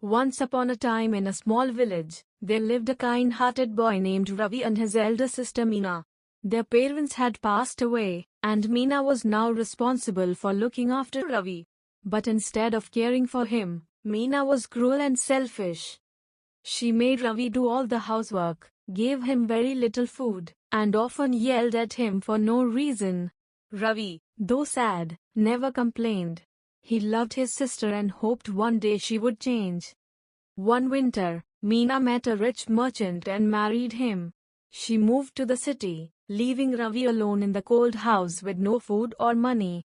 Once upon a time in a small village, there lived a kind-hearted boy named Ravi and his elder sister Meena. Their parents had passed away, and Meena was now responsible for looking after Ravi. But instead of caring for him, Meena was cruel and selfish. She made Ravi do all the housework, gave him very little food, and often yelled at him for no reason. Ravi, though sad, never complained. He loved his sister and hoped one day she would change. One winter, Meena met a rich merchant and married him. She moved to the city, leaving Ravi alone in the cold house with no food or money.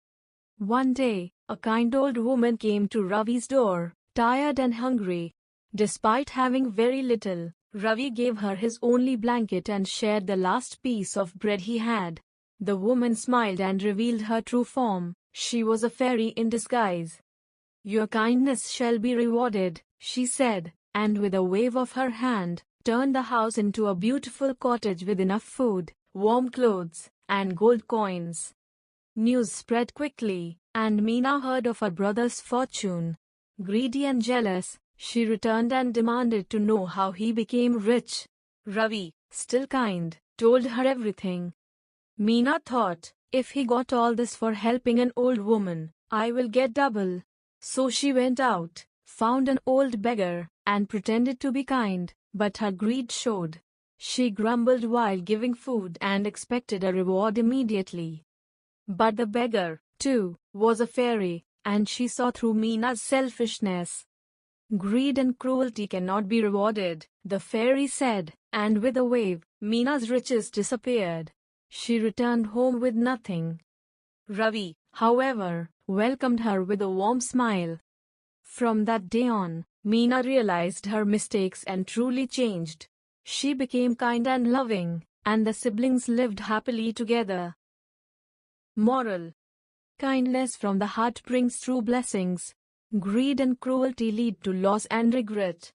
One day, a kind old woman came to Ravi's door, tired and hungry. Despite having very little, Ravi gave her his only blanket and shared the last piece of bread he had. The woman smiled and revealed her true form. She was a fairy in disguise. "Your kindness shall be rewarded," she said, and with a wave of her hand, turned the house into a beautiful cottage with enough food, warm clothes, and gold coins. News spread quickly, and Meena heard of her brother's fortune. Greedy and jealous, she returned and demanded to know how he became rich. Ravi, still kind, told her everything. Meena thought, if he got all this for helping an old woman, I will get double. So she went out, found an old beggar, and pretended to be kind, but her greed showed. She grumbled while giving food and expected a reward immediately. But the beggar, too, was a fairy, and she saw through Meena's selfishness. "Greed and cruelty cannot be rewarded," the fairy said, and with a wave, Meena's riches disappeared. She returned home with nothing. Ravi, however, welcomed her with a warm smile. From that day on, Meena realized her mistakes and truly changed. She became kind and loving, and the siblings lived happily together. Moral: kindness from the heart brings true blessings. Greed and cruelty lead to loss and regret.